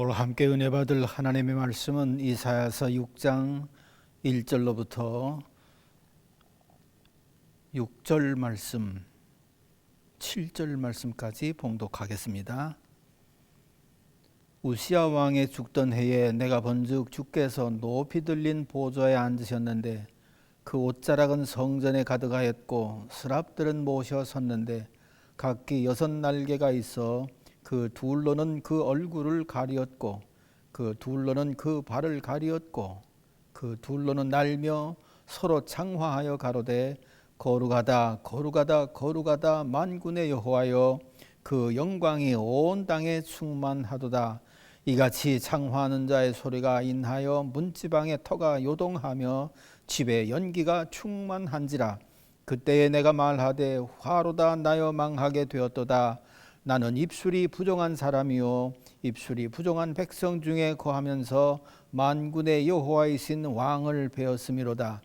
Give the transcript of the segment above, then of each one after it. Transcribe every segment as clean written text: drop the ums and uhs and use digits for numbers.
오늘 함께 은혜 받을 하나님의 말씀은 이사야서 6장 1절로부터 6절 말씀, 7절 말씀까지 봉독하겠습니다. 우시야 왕의 죽던 해에 내가 본즉 주께서 높이 들린 보좌에 앉으셨는데 그 옷자락은 성전에 가득하였고 스랍들은 모셔 섰는데 각기 6날개가 있어 그 둘로는 그 얼굴을 가리었고 그 둘로는 그 발을 가리었고 그 둘로는 날며 서로 창화하여 가로되 거룩하다 거룩하다 거룩하다 만군의 여호와여 그 영광이 온 땅에 충만하도다. 이같이 창화하는 자의 소리가 인하여 문지방의 터가 요동하며 집에 연기가 충만한지라. 그때에 내가 말하되 화로다 나여 망하게 되었도다. 나는 입술이 부정한 사람이요 입술이 부정한 백성 중에 거하면서 만군의 여호와이신 왕을 배웠음이로다.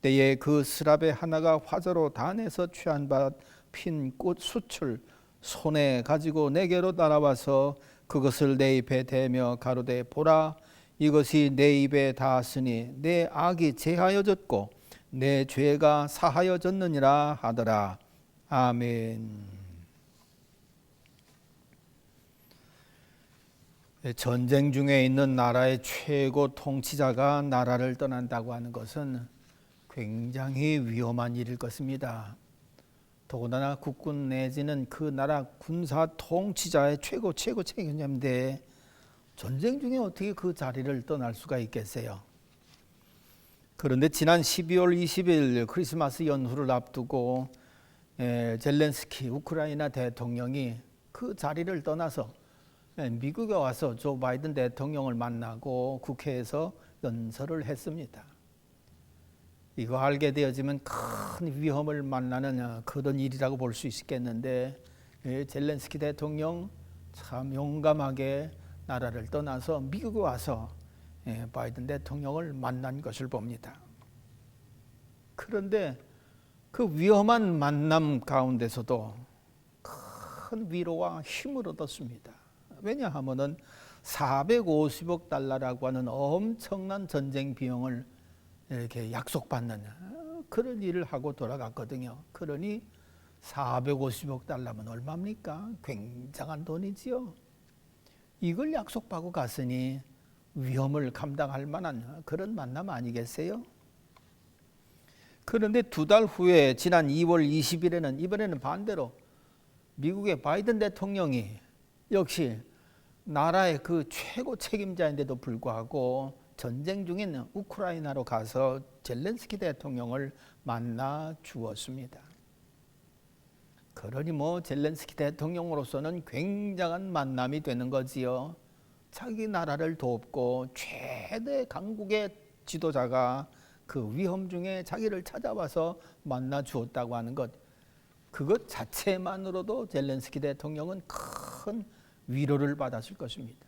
때에 그 스랍의 하나가 화자로 단에서 취한 밭 핀 꽃 숯을 손에 가지고 내게로 날아와서 그것을 내 입에 대며 가로되 보라 이것이 내 입에 닿았으니 내 악이 제하여졌고 내 죄가 사하여졌느니라 하더라. 아멘. 전쟁 중에 있는 나라의 최고 통치자가 나라를 떠난다고 하는 것은 굉장히 위험한 일일 것입니다. 더군다나 국군 내지는 그 나라 군사 통치자의 최고 책임자인데 전쟁 중에 어떻게 그 자리를 떠날 수가 있겠어요? 그런데 지난 12월 20일 크리스마스 연휴를 앞두고 젤렌스키 우크라이나 대통령이 그 자리를 떠나서 미국에 와서 조 바이든 대통령을 만나고 국회에서 연설을 했습니다. 이거 알게 되어지면 큰 위험을 만나는 그런 일이라고 볼 수 있겠는데 젤렌스키 대통령 참 용감하게 나라를 떠나서 미국에 와서 바이든 대통령을 만난 것을 봅니다. 그런데 그 위험한 만남 가운데서도 큰 위로와 힘을 얻었습니다. 왜냐하면은 450억 달러라고 하는 엄청난 전쟁 비용을 이렇게 약속받는 그런 일을 하고 돌아갔거든요. 그러니 450억 달러면 얼마입니까? 굉장한 돈이지요. 이걸 약속받고 갔으니 위험을 감당할 만한 그런 만남 아니겠어요? 그런데 2달 후에 지난 2월 20일에는 이번에는 반대로 미국의 바이든 대통령이 역시 나라의 그 최고 책임자인데도 불구하고 전쟁 중인 우크라이나로 가서 젤렌스키 대통령을 만나 주었습니다. 그러니 젤렌스키 대통령으로서는 굉장한 만남이 되는 거지요. 자기 나라를 돕고 최대 강국의 지도자가 그 위험 중에 자기를 찾아와서 만나 주었다고 하는 것, 그것 자체만으로도 젤렌스키 대통령은 큰 위로를 받았을 것입니다.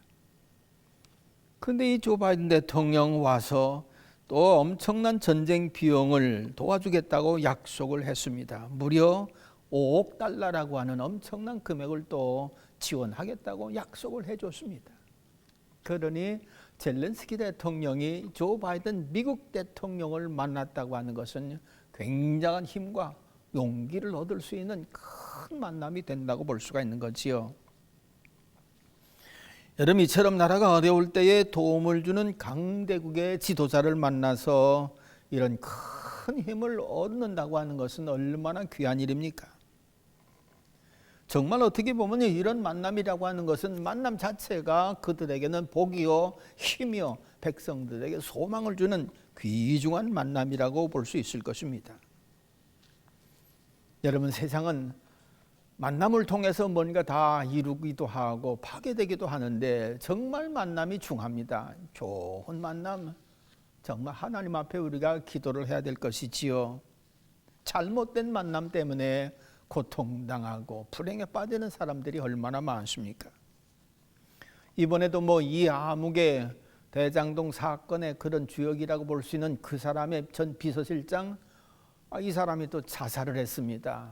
그런데 이 조 바이든 대통령 와서 또 엄청난 전쟁 비용을 도와주겠다고 약속을 했습니다. 무려 5억 달러라고 하는 엄청난 금액을 또 지원하겠다고 약속을 해줬습니다. 그러니 젤렌스키 대통령이 조 바이든 미국 대통령을 만났다고 하는 것은 굉장한 힘과 용기를 얻을 수 있는 큰 만남이 된다고 볼 수가 있는 거지요. 여러분, 이처럼 나라가 어려울 때에 도움을 주는 강대국의 지도자를 만나서 이런 큰 힘을 얻는다고 하는 것은 얼마나 귀한 일입니까? 정말 어떻게 보면 이런 만남이라고 하는 것은 만남 자체가 그들에게는 복이요 힘이요 백성들에게 소망을 주는 귀중한 만남이라고 볼 수 있을 것입니다. 여러분, 세상은 만남을 통해서 뭔가 다 이루기도 하고 파괴되기도 하는데 정말 만남이 중요합니다. 좋은 만남, 정말 하나님 앞에 우리가 기도를 해야 될 것이지요. 잘못된 만남 때문에 고통당하고 불행에 빠지는 사람들이 얼마나 많습니까? 이번에도 이 암흑의 대장동 사건의 그런 주역이라고 볼 수 있는 그 사람의 전 비서실장, 이 사람이 또 자살을 했습니다.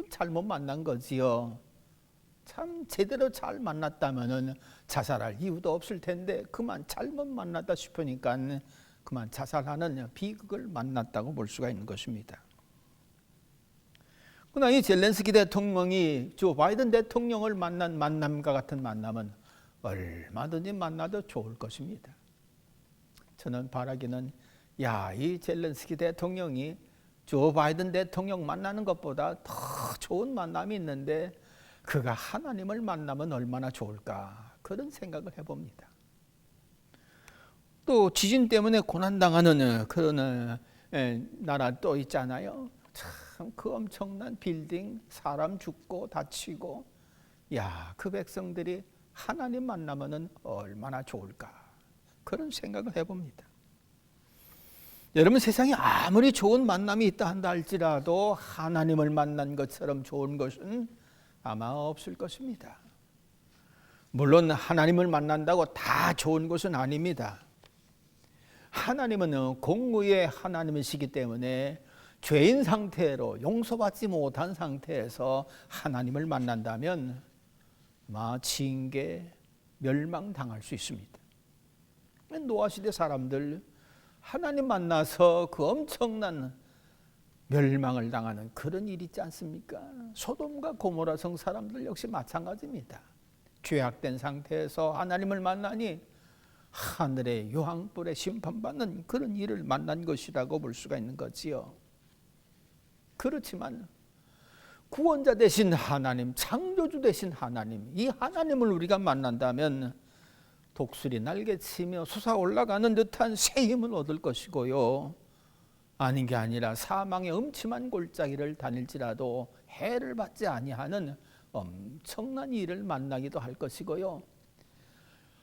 잘못 만난 거지요. 참 제대로 잘 만났다면은 자살할 이유도 없을 텐데 그만 잘못 만났다 싶으니까 그만 자살하는 비극을 만났다고 볼 수가 있는 것입니다. 그러나 이 젤렌스키 대통령이 조 바이든 대통령을 만난 만남과 같은 만남은 얼마든지 만나도 좋을 것입니다. 저는 바라기는 이 젤렌스키 대통령이 조 바이든 대통령 만나는 것보다 더 좋은 만남이 있는데 그가 하나님을 만나면 얼마나 좋을까, 그런 생각을 해봅니다. 또 지진 때문에 고난당하는 그런 나라 또 있잖아요. 참 그 엄청난 빌딩, 사람 죽고 다치고, 그 백성들이 하나님 만나면 얼마나 좋을까, 그런 생각을 해봅니다. 여러분, 세상에 아무리 좋은 만남이 있다 한다 할지라도 하나님을 만난 것처럼 좋은 것은 아마 없을 것입니다. 물론 하나님을 만난다고 다 좋은 것은 아닙니다. 하나님은 공의의 하나님이시기 때문에 죄인 상태로 용서받지 못한 상태에서 하나님을 만난다면 징계, 멸망당할 수 있습니다. 노아 시대 사람들 하나님 만나서 그 엄청난 멸망을 당하는 그런 일이 있지 않습니까? 소돔과 고모라 성 사람들 역시 마찬가지입니다. 죄악된 상태에서 하나님을 만나니 하늘의 유황불에 심판받는 그런 일을 만난 것이라고 볼 수가 있는 거지요. 그렇지만 구원자 되신 하나님, 창조주 되신 하나님, 이 하나님을 우리가 만난다면 독수리 날개치며 솟아올라가는 듯한 새 힘을 얻을 것이고요, 아닌 게 아니라 사망의 음침한 골짜기를 다닐지라도 해를 받지 아니하는 엄청난 일을 만나기도 할 것이고요,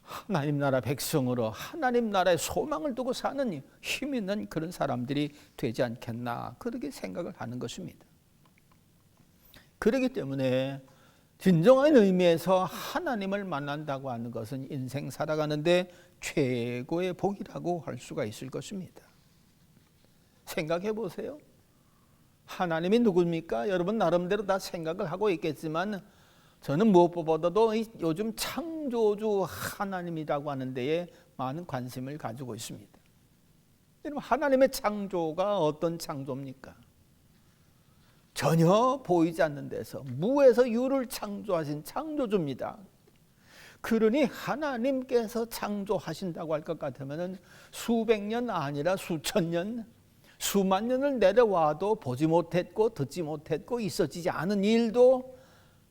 하나님 나라 백성으로 하나님 나라의 소망을 두고 사는 힘 있는 그런 사람들이 되지 않겠나, 그렇게 생각을 하는 것입니다. 그렇기 때문에 진정한 의미에서 하나님을 만난다고 하는 것은 인생 살아가는데 최고의 복이라고 할 수가 있을 것입니다. 생각해 보세요. 하나님이 누굽니까? 여러분 나름대로 다 생각을 하고 있겠지만 저는 무엇보다도 요즘 창조주 하나님이라고 하는 데에 많은 관심을 가지고 있습니다. 여러분, 하나님의 창조가 어떤 창조입니까? 전혀 보이지 않는 데서 무에서 유를 창조하신 창조주입니다. 그러니 하나님께서 창조하신다고 할 것 같으면 수백 년 아니라 수천 년, 수만 년을 내려와도 보지 못했고 듣지 못했고 있어지지 않은 일도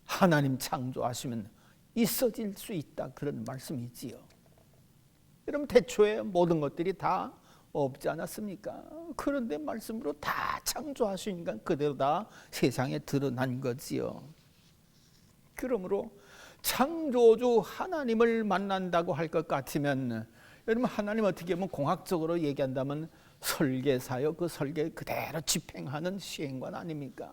하나님 창조하시면 있어질 수 있다, 그런 말씀이지요. 여러분, 태초에 모든 것들이 다 없지 않았습니까? 그런데 말씀으로 다 창조하시니까 그대로 다 세상에 드러난 거지요. 그러므로 창조주 하나님을 만난다고 할 것 같으면 여러분, 하나님 어떻게 보면 공학적으로 얘기한다면 설계사요, 그 설계 그대로 집행하는 시행관 아닙니까?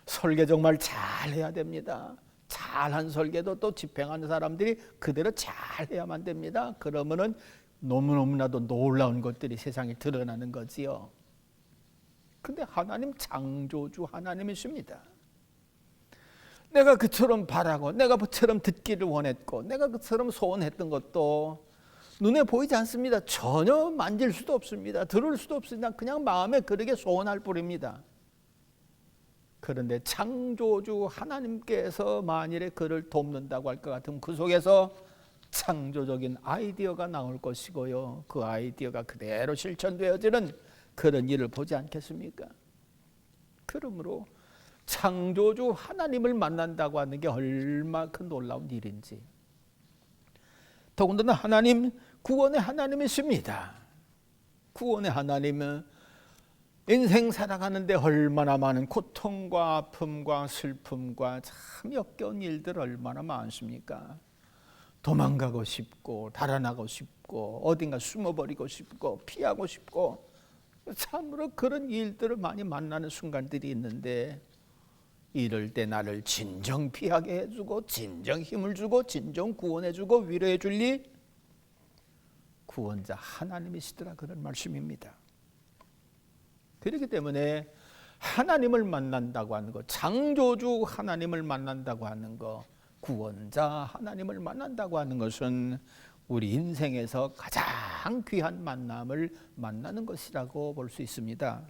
설계 정말 잘해야 됩니다. 잘한 설계도 또 집행하는 사람들이 그대로 잘해야만 됩니다. 그러면은 너무나도 놀라운 것들이 세상에 드러나는 거지요. 근데 하나님 창조주 하나님이십니다. 내가 그처럼 바라고 내가 그처럼 듣기를 원했고 내가 그처럼 소원했던 것도 눈에 보이지 않습니다. 전혀 만질 수도 없습니다. 들을 수도 없습니다. 그냥 마음에 그렇게 소원할 뿐입니다. 그런데 창조주 하나님께서 만일에 그를 돕는다고 할 것 같으면 그 속에서 창조적인 아이디어가 나올 것이고요, 그 아이디어가 그대로 실천되어지는 그런 일을 보지 않겠습니까? 그러므로 창조주 하나님을 만난다고 하는 게 얼마나 큰 놀라운 일인지. 더군다나 하나님, 구원의 하나님이십니다. 구원의 하나님은 인생 살아가는데 얼마나 많은 고통과 아픔과 슬픔과 참 역겨운 일들 얼마나 많습니까? 도망가고 싶고 달아나고 싶고 어딘가 숨어버리고 싶고 피하고 싶고 참으로 그런 일들을 많이 만나는 순간들이 있는데, 이럴 때 나를 진정 피하게 해주고 진정 힘을 주고 진정 구원해주고 위로해 줄 리 구원자 하나님이시더라, 그런 말씀입니다. 그렇기 때문에 하나님을 만난다고 하는 것, 창조주 하나님을 만난다고 하는 것, 구원자 하나님을 만난다고 하는 것은 우리 인생에서 가장 귀한 만남을 만나는 것이라고 볼 수 있습니다.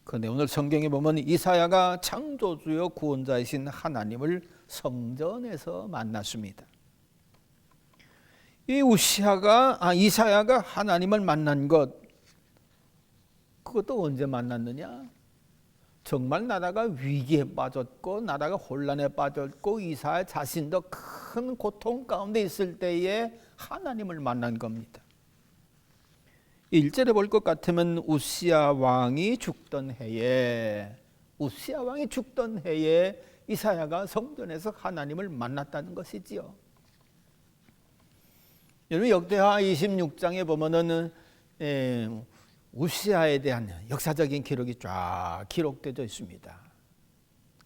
그런데 오늘 성경에 보면 이사야가 창조주요 구원자이신 하나님을 성전에서 만났습니다. 이 이사야가 하나님을 만난 것, 그것도 언제 만났느냐? 정말 나라가 위기에 빠졌고 나라가 혼란에 빠졌고 이사야 자신도 큰 고통 가운데 있을 때에 하나님을 만난 겁니다. 1절에 볼 것 같으면 우시야 왕이 죽던 해에 이사야가 성전에서 하나님을 만났다는 것이지요. 여러분 역대하 26장에 보면은 우시야에 대한 역사적인 기록이 쫙 기록되어 있습니다.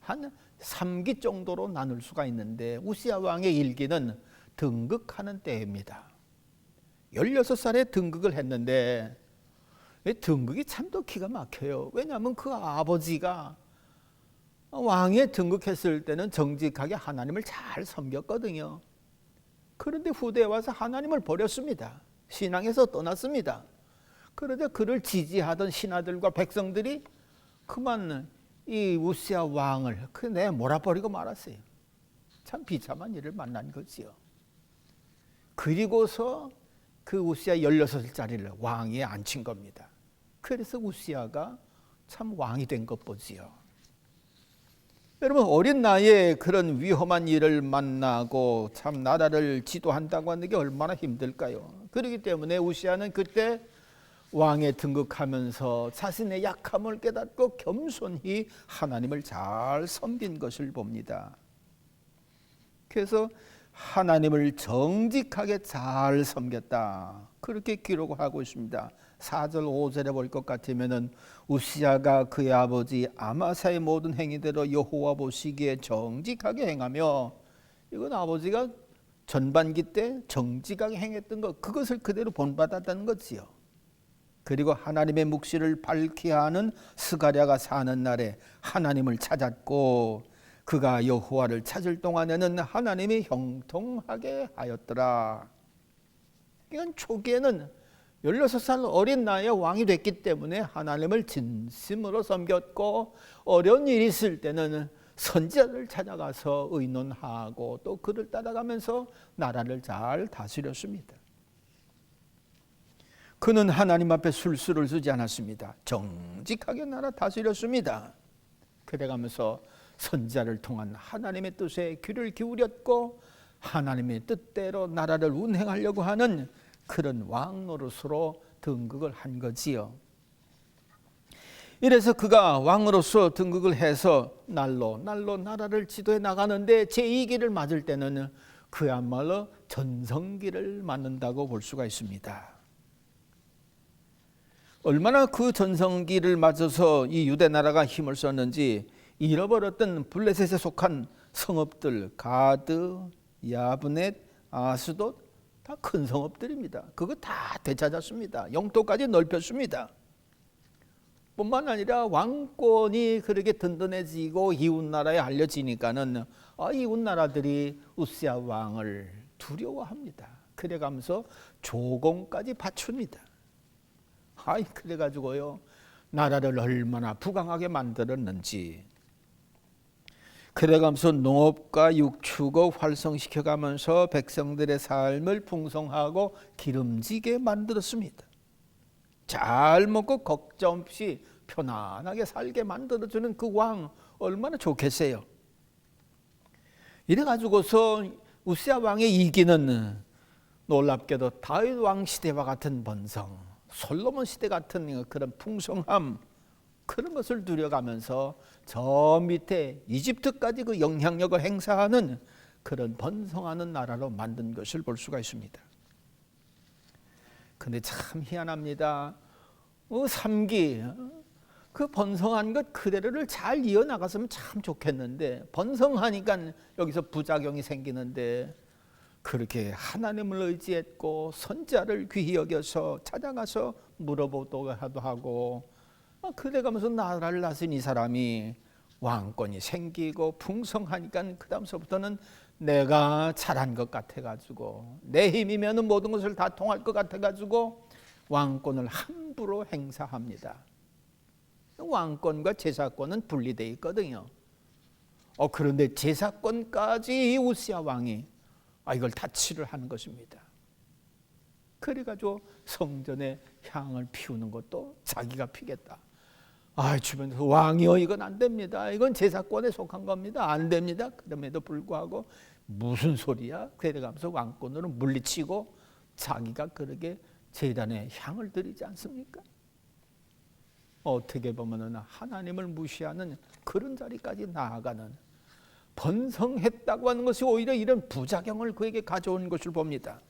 한 3기 정도로 나눌 수가 있는데 우시야 왕의 일기는 등극하는 때입니다. 16살에 등극을 했는데 등극이 참 더 기가 막혀요. 왜냐하면 그 아버지가 왕에 등극했을 때는 정직하게 하나님을 잘 섬겼거든요. 그런데 후대에 와서 하나님을 버렸습니다. 신앙에서 떠났습니다. 그런데 그를 지지하던 신하들과 백성들이 그만 이 우시야 왕을 내어 몰아버리고 말았어요. 참 비참한 일을 만난 거지요. 그리고서 그 우시야 16살짜리를 왕위에 앉힌 겁니다. 그래서 우시야가 참 왕이 된 것 보지요. 여러분 어린 나이에 그런 위험한 일을 만나고 참 나라를 지도한다고 하는 게 얼마나 힘들까요? 그렇기 때문에 우시야는 그때 왕에 등극하면서 자신의 약함을 깨닫고 겸손히 하나님을 잘 섬긴 것을 봅니다. 그래서 하나님을 정직하게 잘 섬겼다, 그렇게 기록을 하고 있습니다. 4절 5절에 볼 것 같으면 우시야가 그의 아버지 아마사의 모든 행위대로 여호와 보시기에 정직하게 행하며, 이건 아버지가 전반기 때 정직하게 행했던 것, 그것을 그대로 본받았다는 거지요. 그리고 하나님의 묵시를 밝히 하는 스가랴가 사는 날에 하나님을 찾았고 그가 여호와를 찾을 동안에는 하나님이 형통하게 하였더라. 이건 초기에는 16살 어린 나이에 왕이 됐기 때문에 하나님을 진심으로 섬겼고 어려운 일이 있을 때는 선지자를 찾아가서 의논하고 또 그를 따라가면서 나라를 잘 다스렸습니다. 그는 하나님 앞에 술수를 쓰지 않았습니다. 정직하게 나라 다스렸습니다. 그래가면서 선지자를 통한 하나님의 뜻에 귀를 기울였고 하나님의 뜻대로 나라를 운행하려고 하는 그런 왕 노릇으로 등극을 한 거지요. 이래서 그가 왕으로서 등극을 해서 날로 나라를 지도해 나가는데 제2기를 맞을 때는 그야말로 전성기를 맞는다고 볼 수가 있습니다. 얼마나 그 전성기를 맞아서 이 유대 나라가 힘을 썼는지 잃어버렸던 블레셋에 속한 성읍들 가드, 야브넷, 아스돗 다 큰 성읍들입니다. 그거 다 되찾았습니다. 영토까지 넓혔습니다. 뿐만 아니라 왕권이 그렇게 든든해지고 이웃나라에 알려지니까는 이웃나라들이 우시야 왕을 두려워합니다. 그래가면서 조공까지 바춥니다. 그래가지고요 나라를 얼마나 부강하게 만들었는지, 그래가면서 농업과 육축업 활성시켜가면서 백성들의 삶을 풍성하고 기름지게 만들었습니다. 잘 먹고 걱정 없이 편안하게 살게 만들어주는 그 왕 얼마나 좋겠어요. 이래가지고서 우시야 왕의 이기는 놀랍게도 다윗 왕 시대와 같은 번성, 솔로몬 시대 같은 그런 풍성함, 그런 것을 누려가면서 저 밑에 이집트까지 그 영향력을 행사하는 그런 번성하는 나라로 만든 것을 볼 수가 있습니다. 근데 참 희한합니다. 3기 그 번성한 것 그대로를 잘 이어나갔으면 참 좋겠는데, 번성하니까 여기서 부작용이 생기는데, 그렇게 하나님을 의지했고 선지자를 귀히 여겨서 찾아가서 물어보기도 하고 그래가면서 나라를 다스린 이 사람이 왕권이 생기고 풍성하니까 그 다음서부터는 내가 잘한 것 같아가지고 내 힘이면 모든 것을 다 통할 것 같아가지고 왕권을 함부로 행사합니다. 왕권과 제사권은 분리되어 있거든요. 그런데 제사권까지 이 우시야 왕이 이걸 다치를 하는 것입니다. 그래가지고 성전에 향을 피우는 것도 자기가 피겠다. 주변에서 왕이요, 이건 안 됩니다. 이건 제사권에 속한 겁니다. 안 됩니다. 그럼에도 불구하고 무슨 소리야? 그래가면서 왕권으로 물리치고 자기가 그렇게 제단에 향을 드리지 않습니까? 어떻게 보면은 하나님을 무시하는 그런 자리까지 나아가는, 번성했다고 하는 것이 오히려 이런 부작용을 그에게 가져온 것을 봅니다.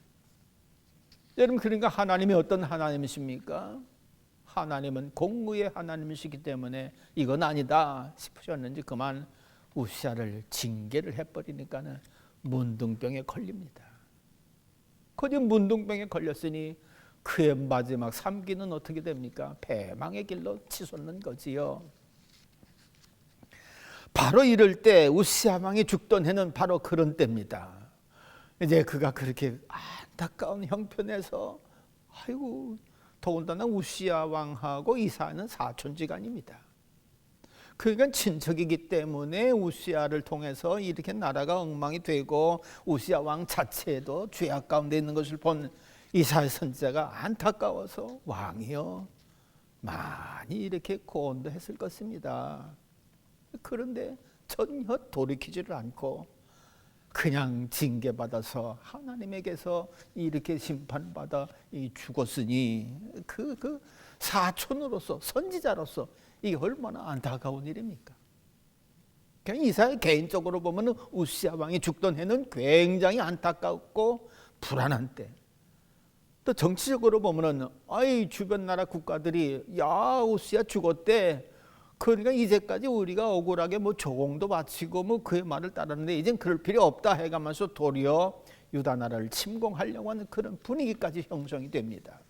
여러분, 그러니까 하나님이 어떤 하나님이십니까? 하나님은 공의의 하나님이시기 때문에 이건 아니다 싶으셨는지 그만 우시야를 징계를 해버리니까는 문둥병에 걸립니다. 거기 문둥병에 걸렸으니 그의 마지막 3기는 어떻게 됩니까? 패망의 길로 치솟는 거지요. 바로 이럴 때 우시야 왕이 죽던 해는 바로 그런 때입니다. 이제 그가 그렇게 안타까운 형편에서 더군다나 우시야 왕하고 이사야는 사촌지간입니다. 그러니까 친척이기 때문에 우시야를 통해서 이렇게 나라가 엉망이 되고 우시야 왕 자체도 죄악 가운데 있는 것을 본 이사야 선지자가 안타까워서 왕이요, 많이 이렇게 고언도 했을 것입니다. 그런데 전혀 돌이키지를 않고 그냥 징계받아서 하나님에게서 이렇게 심판받아 죽었으니 그 사촌으로서, 선지자로서 이게 얼마나 안타까운 일입니까? 그냥 이사야 개인적으로 보면 우시야 왕이 죽던 해는 굉장히 안타깝고 불안한 때, 또 정치적으로 보면은 주변 나라 국가들이 우시야 죽었대, 그러니까 이제까지 우리가 억울하게 조공도 바치고 그의 말을 따랐는데 이젠 그럴 필요 없다 해가면서 도리어 유다 나라를 침공하려고 하는 그런 분위기까지 형성이 됩니다.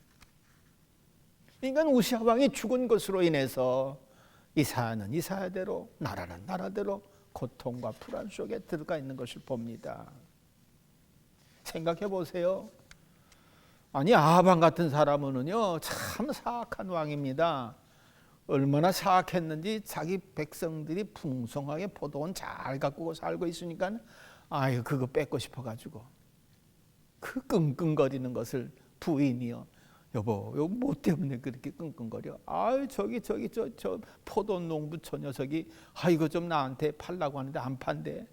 그러니까 우시야 왕이 죽은 것으로 인해서 이사야는 이사야대로, 나라는 나라대로 고통과 불안 속에 들어가 있는 것을 봅니다. 생각해 보세요. 아하방 같은 사람은요 참 사악한 왕입니다. 얼마나 사악했는지 자기 백성들이 풍성하게 포도원 잘 가꾸고 살고 있으니까 그거 뺏고 싶어가지고 그 끙끙거리는 것을 부인이요, 여보 뭐 때문에 그렇게 끙끙거려? 저 포도 농부처 녀석이 이거 좀 나한테 팔라고 하는데 안 판대.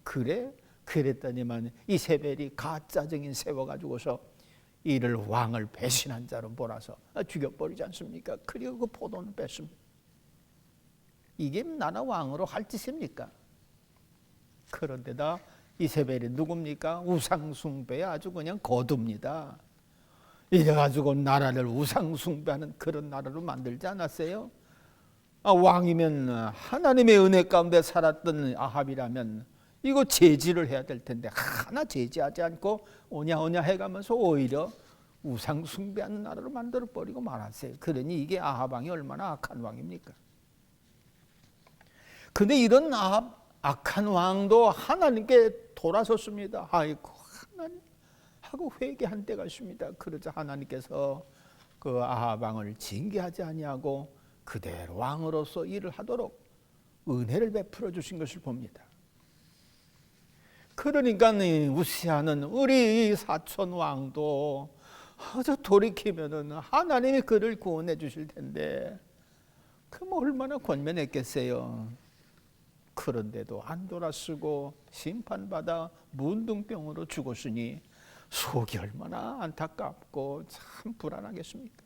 그래? 그랬더니만 이세벨이 가짜 증인 세워가지고서 이를 왕을 배신한 자로 몰아서 죽여버리지 않습니까? 그리고 그 포도는 뺐습니다. 이게 나라 왕으로 할 짓입니까? 그런데다 이세벨이 누굽니까? 우상숭배에 아주 그냥 거둡니다. 이래가지고 나라를 우상숭배하는 그런 나라로 만들지 않았어요? 왕이면 하나님의 은혜 가운데 살았던 아합이라면 이거 제지를 해야 될 텐데 하나 제지하지 않고 오냐 해가면서 오히려 우상 숭배하는 나라로 만들어버리고 말았어요. 그러니 이게 아합 왕이 얼마나 악한 왕입니까? 근데 이런 악한 왕도 하나님께 돌아섰습니다. 하나님 하고 회개한 때가 있습니다. 그러자 하나님께서 그 아합 왕을 징계하지 아니하고 그대로 왕으로서 일을 하도록 은혜를 베풀어 주신 것을 봅니다. 그러니까 우시야는 우리 사촌 왕도 돌이키면은 하나님이 그를 구원해 주실 텐데 그럼 얼마나 권면했겠어요. 그런데도 안 돌아서고 심판받아 문둥병으로 죽었으니 속이 얼마나 안타깝고 참 불안하겠습니까?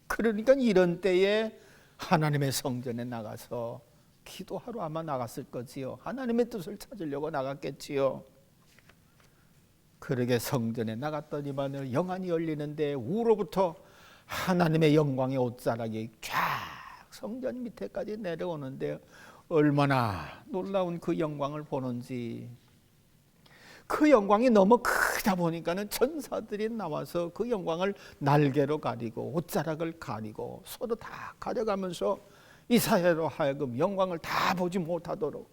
그러니까 이런 때에 하나님의 성전에 나가서 기도하러 아마 나갔을 거지요. 하나님의 뜻을 찾으려고 나갔겠지요. 그러게 성전에 나갔더니만 영안이 열리는데 우로부터 하나님의 영광의 옷자락이 쫙 성전 밑에까지 내려오는데 얼마나 놀라운 그 영광을 보는지. 그 영광이 너무 크다 보니까는 천사들이 나와서 그 영광을 날개로 가리고 옷자락을 가리고 서로 다 가려가면서 이사야로 하여금 영광을 다 보지 못하도록,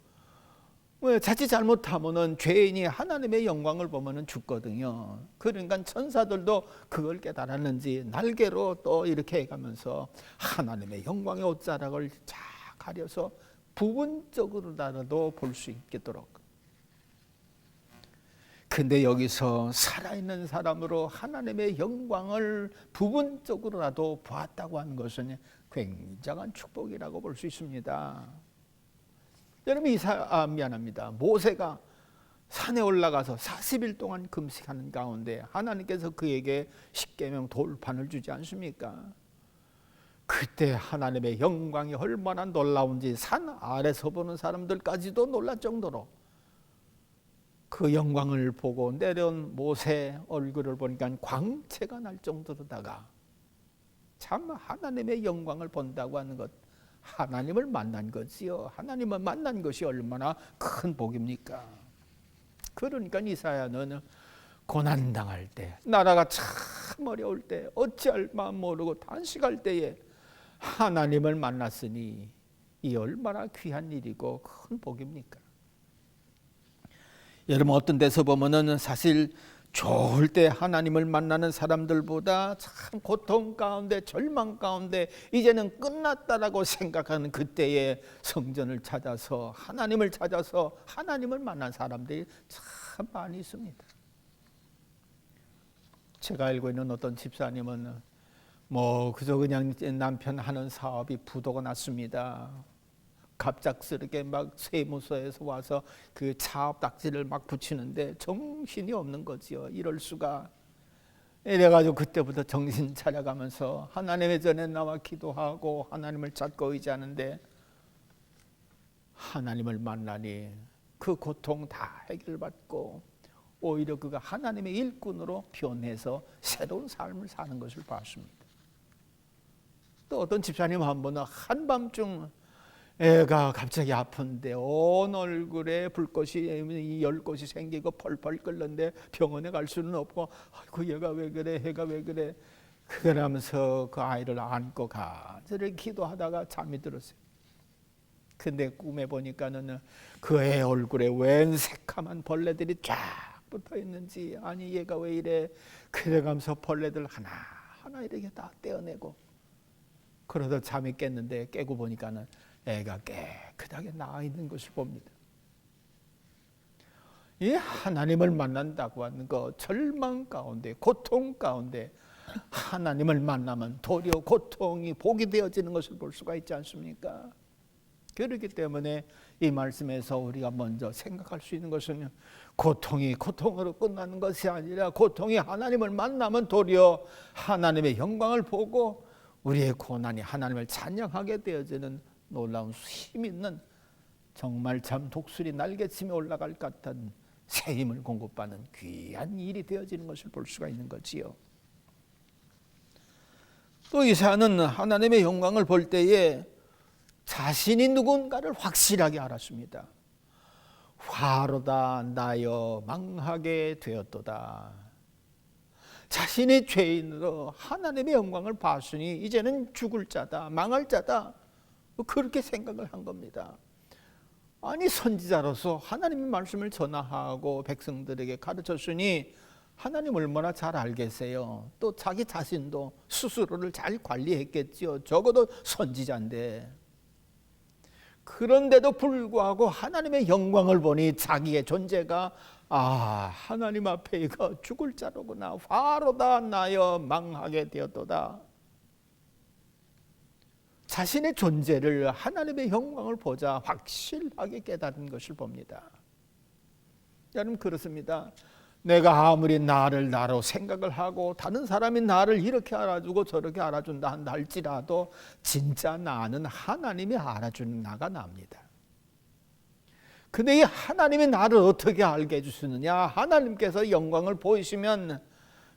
왜 자칫 잘못하면은 죄인이 하나님의 영광을 보면은 죽거든요. 그러니까 천사들도 그걸 깨달았는지 날개로 또 이렇게 해가면서 하나님의 영광의 옷자락을 쫙 가려서 부분적으로라도 볼 수 있도록. 근데 여기서 살아있는 사람으로 하나님의 영광을 부분적으로라도 보았다고 하는 것은 굉장한 축복이라고 볼 수 있습니다. 여러분, 모세가 산에 올라가서 40일 동안 금식하는 가운데 하나님께서 그에게 십계명 돌판을 주지 않습니까? 그때 하나님의 영광이 얼마나 놀라운지 산 아래서 보는 사람들까지도 놀랄 정도로 그 영광을 보고 내려온 모세 얼굴을 보니까 광채가 날 정도로다가 참 하나님의 영광을 본다고 하는 것, 하나님을 만난 거지요. 하나님을 만난 것이 얼마나 큰 복입니까? 그러니까 이사야는 고난당할 때, 나라가 참 어려울 때, 어찌할 마음 모르고 단식할 때에 하나님을 만났으니 이 얼마나 귀한 일이고 큰 복입니까? 여러분, 어떤 데서 보면은 사실 좋을 때 하나님을 만나는 사람들보다 참 고통 가운데 절망 가운데 이제는 끝났다라고 생각하는 그때에 성전을 찾아서 하나님을 찾아서 하나님을 만난 사람들이 참 많이 있습니다. 제가 알고 있는 어떤 집사님은 그저 그냥 남편 하는 사업이 부도가 났습니다. 갑작스럽게 막 세무서에서 와서 그 사업 딱지를 막 붙이는데 정신이 없는 거지요. 이럴 수가. 이래가지고 그때부터 정신 차려가면서 하나님의 전에 나와 기도하고 하나님을 찾고 의지하는데 하나님을 만나니 그 고통 다 해결받고 오히려 그가 하나님의 일꾼으로 변해서 새로운 삶을 사는 것을 봤습니다. 또 어떤 집사님 한 번은 한밤중 애가 갑자기 아픈데 온 얼굴에 불꽃이 10곳이 생기고 펄펄 끓는데 병원에 갈 수는 없고, 아이고 얘가 왜 그래, 애가 왜 그래, 그러면서 그 아이를 안고 간절히 기도하다가 잠이 들었어요. 근데 꿈에 보니까는 그 애 얼굴에 웬 새카만 벌레들이 쫙 붙어 있는지, 아니 얘가 왜 이래, 그래가면서 벌레들 하나하나 이렇게 다 떼어내고, 그러다 잠이 깼는데 깨고 보니까는 애가 깨끗하게 나아 있는 것을 봅니다. 이 하나님을 만난다고 하는 거, 절망 가운데 고통 가운데 하나님을 만나면 도리어 고통이 복이 되어지는 것을 볼 수가 있지 않습니까? 그렇기 때문에 이 말씀에서 우리가 먼저 생각할 수 있는 것은 고통이 고통으로 끝나는 것이 아니라 고통이 하나님을 만나면 도리어 하나님의 영광을 보고 우리의 고난이 하나님을 찬양하게 되어지는 놀라운 힘 있는, 정말 참 독수리 날개치며 올라갈 것 같은 새 힘을 공급받는 귀한 일이 되어지는 것을 볼 수가 있는 거지요. 또 이사야는 하나님의 영광을 볼 때에 자신이 누군가를 확실하게 알았습니다. 화로다 나여 망하게 되었도다. 자신이 죄인으로 하나님의 영광을 봤으니 이제는 죽을 자다, 망할 자다, 그렇게 생각을 한 겁니다. 아니 선지자로서 하나님의 말씀을 전하고 백성들에게 가르쳤으니 하나님 얼마나 잘 알겠어요. 또 자기 자신도 스스로를 잘 관리했겠지요. 적어도 선지자인데. 그런데도 불구하고 하나님의 영광을 보니 자기의 존재가 하나님 앞에 이거 죽을 자로구나, 화로다 나여 망하게 되었도다. 자신의 존재를 하나님의 영광을 보자 확실하게 깨달은 것을 봅니다. 여러분 그렇습니다. 내가 아무리 나를 나로 생각을 하고 다른 사람이 나를 이렇게 알아주고 저렇게 알아준다 한다 할지라도 진짜 나는 하나님이 알아주는 나가 납니다. 근데 이 하나님이 나를 어떻게 알게 해주시느냐, 하나님께서 영광을 보이시면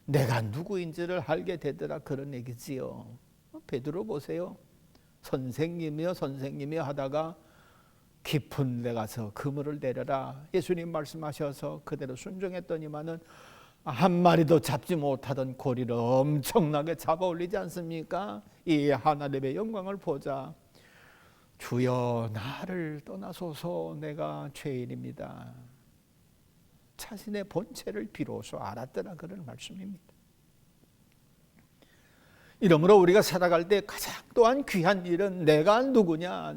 내가 누구인지를 알게 되더라, 그런 얘기지요. 베드로 보세요. 선생님이요 하다가 깊은 데 가서 그물을 내려라. 예수님 말씀하셔서 그대로 순종했더니만은 한 마리도 잡지 못하던 고리를 엄청나게 잡아 올리지 않습니까? 이 하나님의 영광을 보자. 주여 나를 떠나소서 내가 죄인입니다. 자신의 본체를 비로소 알았더라 그런 말씀입니다. 이러므로 우리가 살아갈 때 가장 또한 귀한 일은 내가 누구냐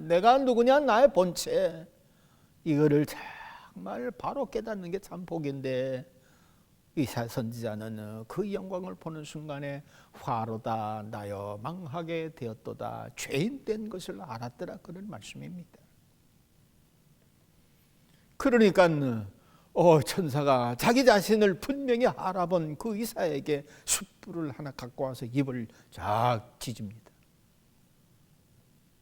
나의 본체, 이거를 정말 바로 깨닫는 게 참 복인데, 이사야 선지자는 그 영광을 보는 순간에 화로다 나여 망하게 되었도다, 죄인 된 것을 알았더라 그런 말씀입니다. 그러니까 천사가 자기 자신을 분명히 알아본 그 이사야에게 숯불을 하나 갖고 와서 입을 쫙 찢습니다.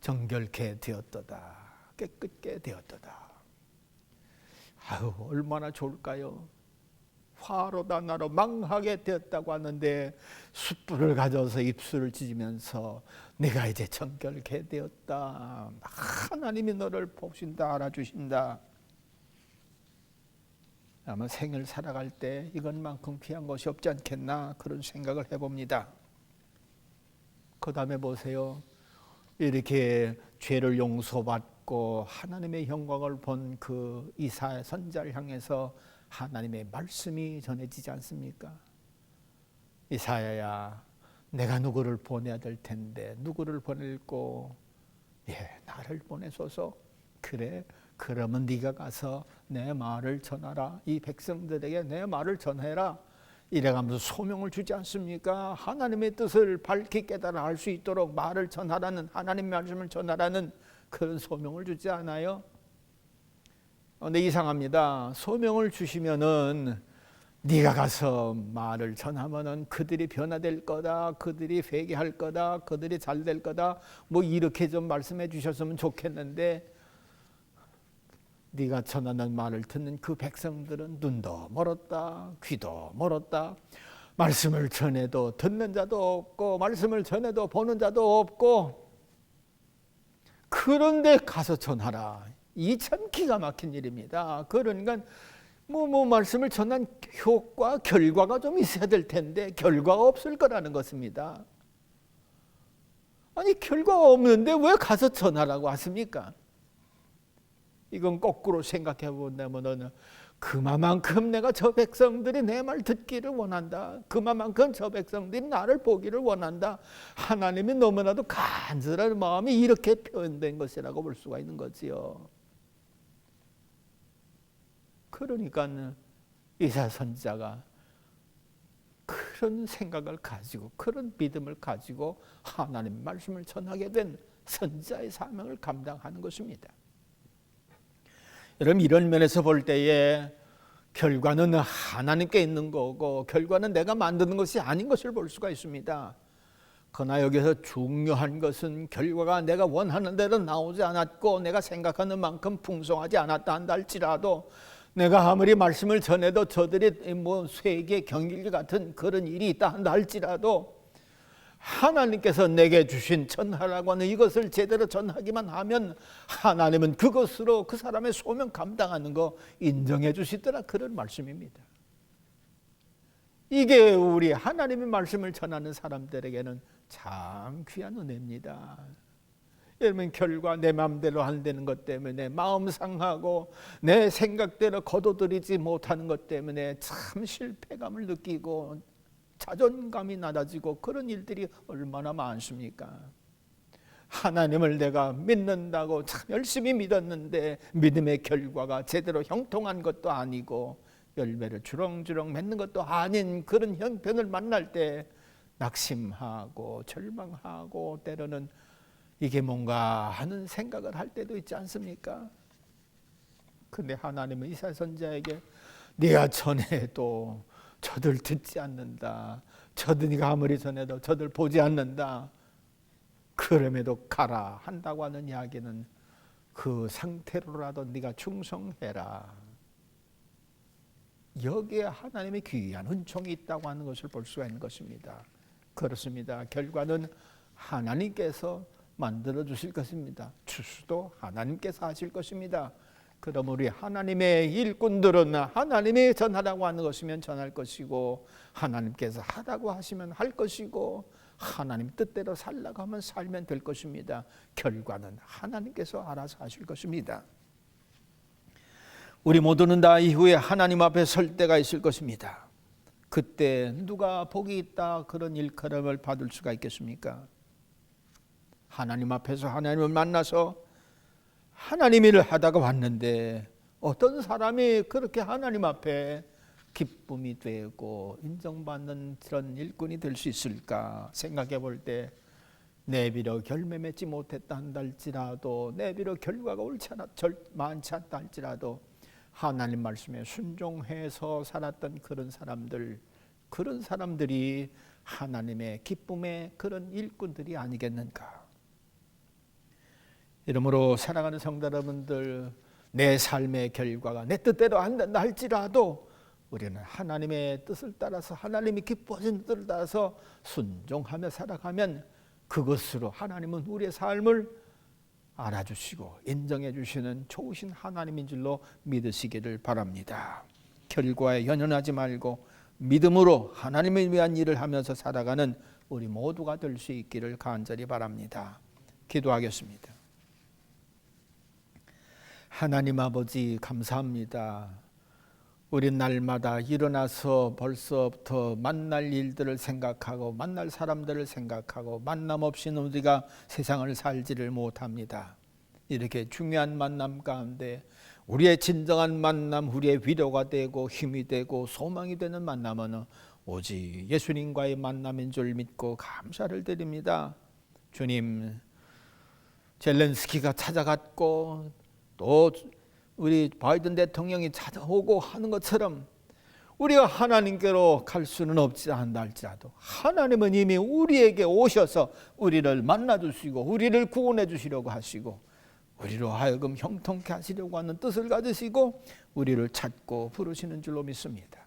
정결케 되었도다, 깨끗게 되었도다. 아유 얼마나 좋을까요? 화로다 나로 망하게 되었다고 하는데 숯불을 가져서 입술을 찢으면서 내가 이제 정결케 되었다, 하나님이 너를 보신다, 알아주신다. 아마 생을 살아갈 때 이것만큼 귀한 것이 없지 않겠나 그런 생각을 해봅니다. 그 다음에 보세요. 이렇게 죄를 용서받고 하나님의 영광을 본 그 이사야 선지자를 향해서 하나님의 말씀이 전해지지 않습니까? 이사야야, 내가 누구를 보내야 될 텐데 누구를 보낼꼬? 나를 보내소서. 그래, 그러면 네가 가서 내 말을 전하라. 이 백성들에게 내 말을 전해라. 이래가면서 소명을 주지 않습니까? 하나님의 뜻을 밝히 깨달아 알 수 있도록 말을 전하라는, 하나님 말씀을 전하라는 그런 소명을 주지 않아요? 근데 이상합니다. 소명을 주시면은 네가 가서 말을 전하면은 그들이 변화될 거다, 그들이 회개할 거다, 그들이 잘 될 거다, 뭐 이렇게 좀 말씀해 주셨으면 좋겠는데, 네가 전하는 말을 듣는 그 백성들은 눈도 멀었다, 귀도 멀었다. 말씀을 전해도 듣는 자도 없고, 말씀을 전해도 보는 자도 없고, 그런데 가서 전하라. 이 참 기가 막힌 일입니다. 그러니까 말씀을 전한 효과, 결과가 좀 있어야 될 텐데 결과가 없을 거라는 것입니다. 아니 결과가 없는데 왜 가서 전하라고 하십니까? 이건 거꾸로 생각해 본다면 그만큼 내가 저 백성들이 내 말 듣기를 원한다. 그만큼 저 백성들이 나를 보기를 원한다. 하나님이 너무나도 간절한 마음이 이렇게 표현된 것이라고 볼 수가 있는 거지요. 그러니까 이사야 선지자가 그런 생각을 가지고, 그런 믿음을 가지고 하나님 말씀을 전하게 된 선지자의 사명을 감당하는 것입니다. 여러분, 이런 면에서 볼 때에 결과는 하나님께 있는 거고 결과는 내가 만드는 것이 아닌 것을 볼 수가 있습니다. 그러나 여기서 중요한 것은 결과가 내가 원하는 대로 나오지 않았고 내가 생각하는 만큼 풍성하지 않았다 한다 할지라도, 내가 아무리 말씀을 전해도 저들이 쇠계 경길 같은 그런 일이 있다 한다 할지라도, 하나님께서 내게 주신 전하라고 하는 이것을 제대로 전하기만 하면 하나님은 그것으로 그 사람의 소명 감당하는 거 인정해 주시더라 그런 말씀입니다. 이게 우리 하나님의 말씀을 전하는 사람들에게는 참 귀한 은혜입니다. 여러분, 결과 내 마음대로 안 되는 것 때문에 마음 상하고 내 생각대로 거둬들이지 못하는 것 때문에 참 실패감을 느끼고 자존감이 낮아지고 그런 일들이 얼마나 많습니까? 하나님을 내가 믿는다고 참 열심히 믿었는데 믿음의 결과가 제대로 형통한 것도 아니고 열매를 주렁주렁 맺는 것도 아닌 그런 형편을 만날 때 낙심하고 절망하고 때로는 이게 뭔가 하는 생각을 할 때도 있지 않습니까? 근데 하나님은 이사야 선지자에게 네가 전해도 저들 듣지 않는다, 네가 아무리 전해도 저들 보지 않는다, 그럼에도 가라 한다고 하는 이야기는 그 상태로라도 네가 충성해라. 여기에 하나님의 귀한 은총이 있다고 하는 것을 볼 수가 있는 것입니다. 그렇습니다. 결과는 하나님께서 만들어 주실 것입니다. 추수도 하나님께서 하실 것입니다. 그럼 우리 하나님의 일꾼들은 하나님이 전하라고 하는 것이면 전할 것이고, 하나님께서 하라고 하시면 할 것이고, 하나님 뜻대로 살라고 하면 살면 될 것입니다. 결과는 하나님께서 알아서 하실 것입니다. 우리 모두는 다 이후에 하나님 앞에 설 때가 있을 것입니다. 그때 누가 복이 있다 그런 일컬음을 받을 수가 있겠습니까? 하나님 앞에서 하나님을 만나서 하나님 일을 하다가 왔는데 어떤 사람이 그렇게 하나님 앞에 기쁨이 되고 인정받는 그런 일꾼이 될 수 있을까 생각해 볼 때, 내비로 열매 맺지 못했다 한달지라도, 내비로 결과가 옳지 않아 많지 않다 할지라도 하나님 말씀에 순종해서 살았던 그런 사람들이 하나님의 기쁨의 그런 일꾼들이 아니겠는가. 이러므로 사랑하는 성도 여러분들, 내 삶의 결과가 내 뜻대로 안 된다 할지라도 우리는 하나님의 뜻을 따라서, 하나님이 기뻐하시는 뜻을 따라서 순종하며 살아가면 그것으로 하나님은 우리의 삶을 알아주시고 인정해 주시는 좋으신 하나님인 줄로 믿으시기를 바랍니다. 결과에 연연하지 말고 믿음으로 하나님을 위한 일을 하면서 살아가는 우리 모두가 될 수 있기를 간절히 바랍니다. 기도하겠습니다. 하나님 아버지, 감사합니다. 우리 날마다 일어나서 벌써부터 만날 일들을 생각하고 만날 사람들을 생각하고 만남 없이는 우리가 세상을 살지를 못합니다. 이렇게 중요한 만남 가운데 우리의 진정한 만남, 우리의 위로가 되고 힘이 되고 소망이 되는 만남은 오직 예수님과의 만남인 줄 믿고 감사를 드립니다. 주님, 젤렌스키가 찾아갔고 또 우리 바이든 대통령이 찾아오고 하는 것처럼 우리가 하나님께로 갈 수는 없지 않다 할지라도 하나님은 이미 우리에게 오셔서 우리를 만나주시고 우리를 구원해 주시려고 하시고 우리로 하여금 형통케 하시려고 하는 뜻을 가지시고 우리를 찾고 부르시는 줄로 믿습니다.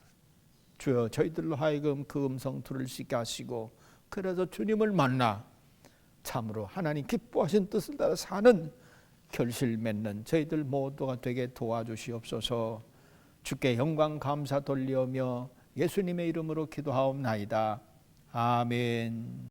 주여, 저희들로 하여금 그 음성 들을 수 있게 하시고, 그래서 주님을 만나 참으로 하나님 기뻐하신 뜻을 따라 사는 결실 맺는 저희들 모두가 되게 도와주시옵소서. 주께 영광 감사 돌리오며 예수님의 이름으로 기도하옵나이다. 아멘.